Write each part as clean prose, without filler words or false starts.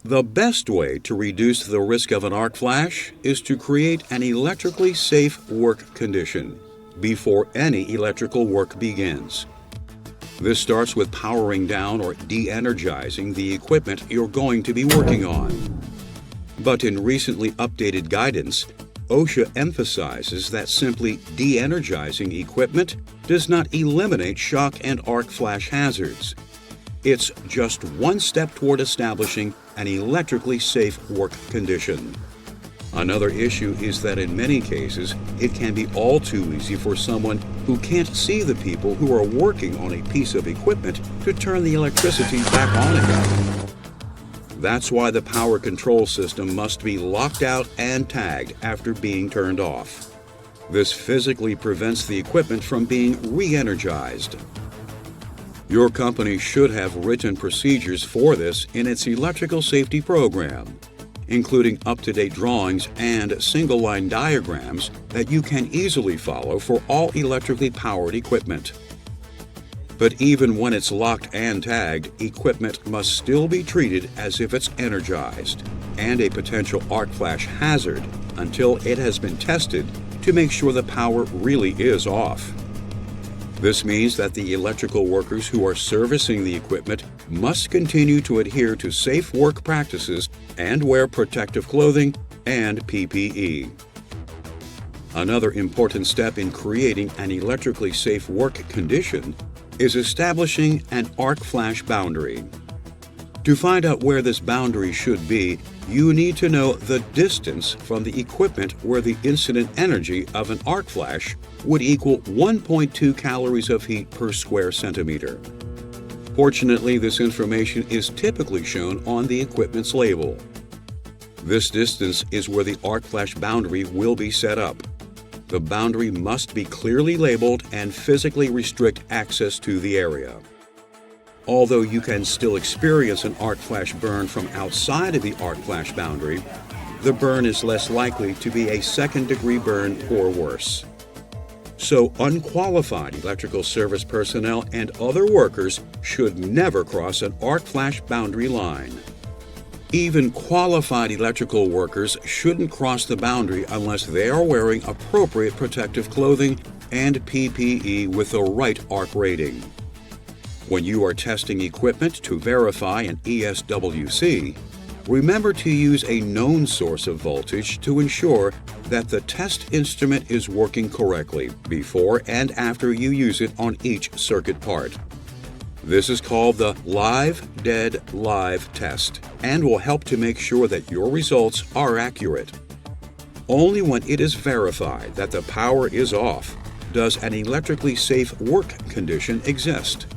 The best way to reduce the risk of an arc flash is to create an electrically safe work condition before any electrical work begins. This starts with powering down or de-energizing the equipment you're going to be working on. But in recently updated guidance, OSHA emphasizes that simply de-energizing equipment does not eliminate shock and arc flash hazards. It's just one step toward establishing an electrically safe work condition. Another issue is that in many cases, it can be all too easy for someone who can't see the people who are working on a piece of equipment to turn the electricity back on again. That's why the power control system must be locked out and tagged after being turned off. This physically prevents the equipment from being re-energized. Your company should have written procedures for this in its electrical safety program, including up-to-date drawings and single-line diagrams that you can easily follow for all electrically powered equipment. But even when it's locked and tagged, equipment must still be treated as if it's energized and a potential arc flash hazard until it has been tested to make sure the power really is off. This means that the electrical workers who are servicing the equipment must continue to adhere to safe work practices and wear protective clothing and PPE. Another important step in creating an electrically safe work condition is establishing an arc flash boundary. To find out where this boundary should be, you need to know the distance from the equipment where the incident energy of an arc flash would equal 1.2 calories of heat per square centimeter. Fortunately, this information is typically shown on the equipment's label. This distance is where the arc flash boundary will be set up. The boundary must be clearly labeled and physically restrict access to the area. Although you can still experience an arc flash burn from outside of the arc flash boundary, the burn is less likely to be a second-degree burn or worse. So unqualified electrical service personnel and other workers should never cross an arc flash boundary line. Even qualified electrical workers shouldn't cross the boundary unless they are wearing appropriate protective clothing and PPE with the right arc rating. When you are testing equipment to verify an ESWC, remember to use a known source of voltage to ensure that the test instrument is working correctly before and after you use it on each circuit part. This is called the live-dead-live test and will help to make sure that your results are accurate. Only when it is verified that the power is off does an electrically safe work condition exist.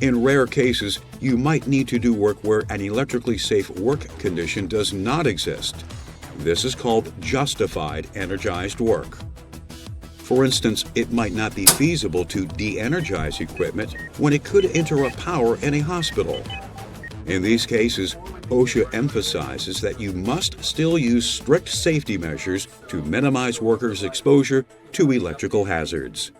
In rare cases, you might need to do work where an electrically safe work condition does not exist. This is called justified energized work. For instance, it might not be feasible to de-energize equipment when it could interrupt power in a hospital. In these cases, OSHA emphasizes that you must still use strict safety measures to minimize workers' exposure to electrical hazards.